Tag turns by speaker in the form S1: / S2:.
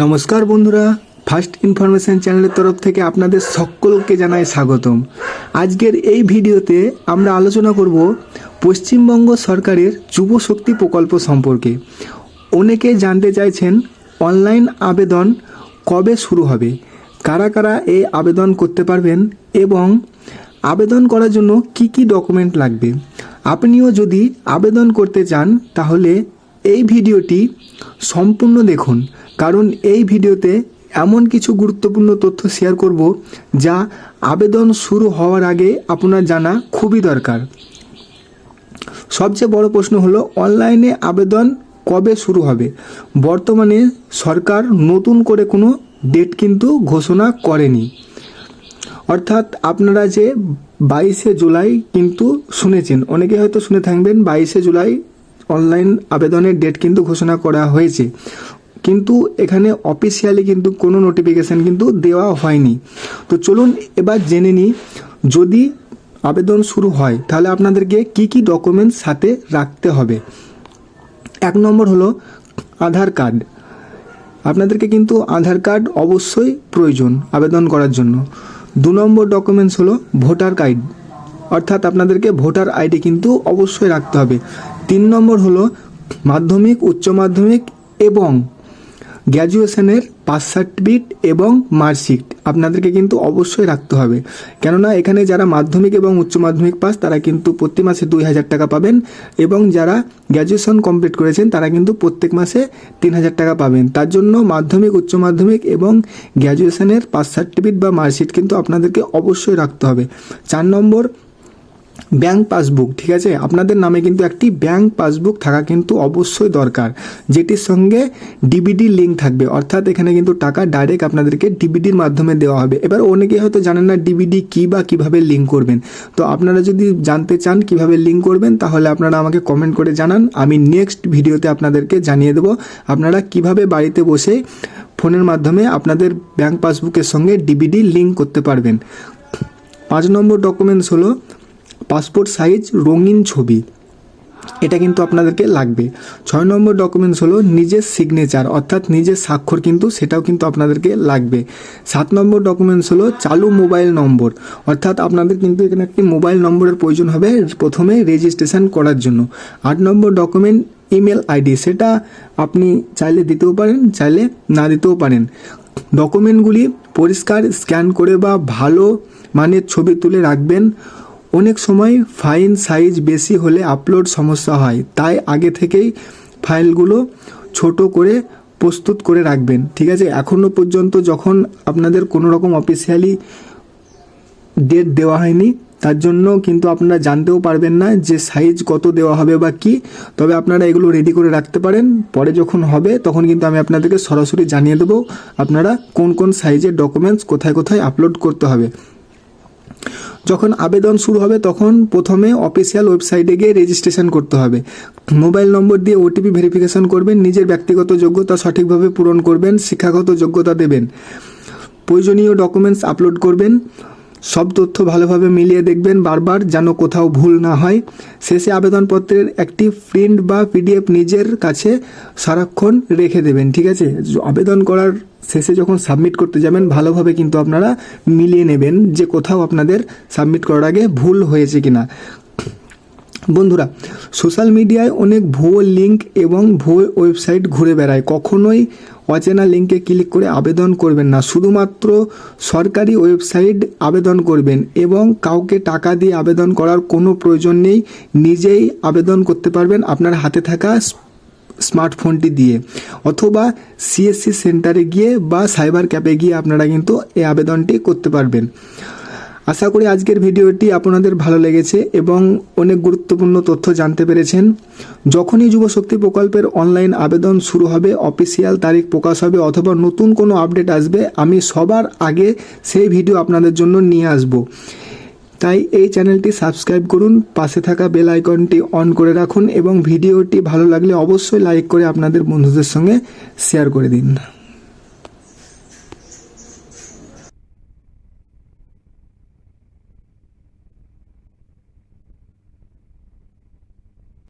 S1: নমস্কার বন্ধুরা, first information চ্যানেলের তরফ থেকে আপনাদের সকলকে জানাই স্বাগতম। আজকের এই ভিডিওতে আমরা আলোচনা করব পশ্চিমবঙ্গ সরকারের যুব শক্তি প্রকল্প সম্পর্কে। অনেকে জানতে চাইছেন অনলাইন আবেদন কবে শুরু হবে, কারা কারা এই আবেদন করতে পারবেন এবং আবেদন করার জন্য কি কি ডকুমেন্ট লাগবে। আপনিও যদি আবেদন করতে চান তাহলে এই ভিডিওটি সম্পূর্ণ দেখুন, কারণ এই ভিডিওতে এমন কিছু গুরুত্বপূর্ণ তথ্য শেয়ার করব যা আবেদন শুরু হওয়ার আগে আপনার জানা খুবই দরকার। সবচেয়ে বড় প্রশ্ন হলো অনলাইনে আবেদন কবে শুরু হবে। বর্তমানে সরকার নতুন করে কোনো ডেট কিন্তু ঘোষণা করেনি, অর্থাৎ আপনারা যে 22শে জুলাই কিন্তু শুনেছেন, অনেকে হয়তো শুনে থাকবেন 22শে জুলাই অনলাইন আবেদনের ডেট কিন্তু ঘোষণা করা হয়েছে, কিন্তু এখানে অফিসিয়ালি কিন্তু কোনো নোটিফিকেশান কিন্তু দেওয়া হয়নি। তো চলুন এবার জেনে নিই, যদি আবেদন শুরু হয় তাহলে আপনাদেরকে কি কি ডকুমেন্টস সাথে রাখতে হবে। 1 নম্বর হলো আধার কার্ড। আপনাদেরকে কিন্তু আধার কার্ড অবশ্যই প্রয়োজন আবেদন করার জন্য। 2 নম্বর ডকুমেন্টস হলো ভোটার কার্ড, অর্থাৎ আপনাদেরকে ভোটার আইডি কিন্তু অবশ্যই রাখতে হবে। 3 নম্বর হলো মাধ্যমিক, উচ্চ মাধ্যমিক এবং গ্র্যাজুয়েশনের পাস সার্টিফিকেট এবং মার্কশিট আপনাদেরকে কিন্তু অবশ্যই রাখতে হবে, কেননা এখানে যারা মাধ্যমিক এবং উচ্চ মাধ্যমিক পাস তারা কিন্তু প্রতি মাসে 2000 টাকা পাবেন এবং যারা গ্র্যাজুয়েশন কমপ্লিট করেছেন তারা কিন্তু প্রত্যেক মাসে 3000 টাকা পাবেন। তার জন্য মাধ্যমিক, উচ্চ মাধ্যমিক এবং গ্র্যাজুয়েশনের পাস সার্টিফিকেট বা মার্কশিট কিন্তু আপনাদেরকে অবশ্যই রাখতে হবে। 4 নম্বর ব্যাংক পাসবুক। ঠিক আছে, আপনাদের নামে কিন্তু একটি ব্যাংক পাসবুক থাকা কিন্তু অবশ্যই দরকার, যেটির সঙ্গে ডিবিডি লিঙ্ক থাকবে, অর্থাৎ এখানে কিন্তু টাকা ডাইরেক্ট আপনাদেরকে ডিবিডির মাধ্যমে দেওয়া হবে। এবার অনেকে হয়তো জানেন না ডিবিডি কী বা কীভাবে লিঙ্ক করবেন। তো আপনারা যদি জানতে চান কিভাবে লিঙ্ক করবেন তাহলে আপনারা আমাকে কমেন্ট করে জানান, আমি নেক্সট ভিডিওতে আপনাদেরকে জানিয়ে দেবো আপনারা কিভাবে বাড়িতে বসে ফোনের মাধ্যমে আপনাদের ব্যাংক পাসবুকের সঙ্গে ডিবিডি লিঙ্ক করতে পারবেন। 5 নম্বর ডকুমেন্টস হলো পাসপোর্ট সাইজ রঙিন ছবি, এটা কিন্তু আপনাদেরকে লাগবে। 6 নম্বর ডকুমেন্টস হলো নিজের সিগনেচার, অর্থাৎ নিজের স্বাক্ষর কিন্তু সেটাও কিন্তু আপনাদেরকে লাগবে। 7 নম্বর ডকুমেন্টস হলো চালু মোবাইল নম্বর, অর্থাৎ আপনাদের কিন্তু এখানে একটি মোবাইল নম্বরের প্রয়োজন হবে প্রথমে রেজিস্ট্রেশন করার জন্য। 8 নম্বর ডকুমেন্ট ইমেল আইডি, সেটা আপনি চাইলে দিতেও পারেন, চাইলে না দিতেও পারেন। ডকুমেন্টগুলি পরিষ্কার স্ক্যান করে বা ভালো মানের ছবি তুলে রাখবেন। অনেক সময় ফাইল সাইজ বেশি হলে আপলোড সমস্যা হয়, তাই আগে থেকেই ফাইলগুলো ছোট করে প্রস্তুত করে রাখবেন। ঠিক আছে, এখনও পর্যন্ত যখন আপনাদের কোনো রকম অফিসিয়ালি ডেট দেওয়া হয়নি তার জন্য কিন্তু আপনারা জানতেও পারবেন না যে সাইজ কত দেওয়া হবে বা কি, তবে আপনারা এগুলো রেডি করে রাখতে পারেন। পরে যখন হবে তখন কিন্তু আমি আপনাদেরকে সরাসরি জানিয়ে দেবো আপনারা কোন কোন সাইজের ডকুমেন্টস কোথায় কোথায় আপলোড করতে হবে। যখন আবেদন শুরু হবে তখন প্রথমে অফিসিয়াল ওয়েবসাইটে গিয়ে রেজিস্ট্রেশন করতে হবে। মোবাইল নম্বর দিয়ে ওটিপি ভেরিফিকেশন করবেন, নিজের ব্যক্তিগত যোগ্যতা সঠিকভাবে পূরণ করবেন, শিক্ষাগত যোগ্যতা দেবেন, প্রয়োজনীয় ডকুমেন্টস আপলোড করবেন, সব তথ্য ভালোভাবে মিলিয়ে দেখবেন বারবার যেন কোথাও ভুল না হয়। শেষে আবেদনপত্রের একটি প্রিন্ট বা পিডিএফ নিজের কাছে সারাক্ষণ রেখে দেবেন। ঠিক আছে, আবেদন করার শেষে যখন সাবমিট করতে যাবেন ভালোভাবে কিন্তু আপনারা মিলিয়ে নেবেন যে কোথাও আপনাদের সাবমিট করার আগে ভুল হয়েছে কিনা। বন্ধুরা, সোশ্যাল মিডিয়ায় অনেক ভুয়ো লিঙ্ক এবং ভুয়ো ওয়েবসাইট ঘুরে বেড়ায়, কখনোই অচেনা লিঙ্কে ক্লিক করে আবেদন করবেন না। শুধুমাত্র সরকারি ওয়েবসাইট আবেদন করবেন এবং কাউকে টাকা দিয়ে আবেদন করার কোনো প্রয়োজন নেই, নিজেই আবেদন করতে পারবেন আপনার হাতে থাকা স্মার্টফোনটি দিয়ে, অথবা সিএসসি সেন্টারে গিয়ে বা সাইবার ক্যাফে গিয়ে আপনারা কিন্তু এই আবেদনটি করতে পারবেন। আশা করি আজকের ভিডিওটি আপনাদের ভালো লেগেছে এবং অনেক গুরুত্বপূর্ণ তথ্য জানতে পেরেছেন। যখনই যুব শক্তি প্রকল্পের অনলাইন আবেদন শুরু হবে, অফিসিয়াল তারিখ প্রকাশ হবে অথবা নতুন কোনো আপডেট আসবে, আমি সবার আগে সেই ভিডিও আপনাদের জন্য নিয়ে আসব। তাই এই চ্যানেলটি সাবস্ক্রাইব করুন, পাশে থাকা বেল আইকনটি অন করে রাখুন এবং ভিডিওটি ভালো লাগলে অবশ্যই লাইক করে আপনাদের বন্ধুদের সঙ্গে শেয়ার করে দিন।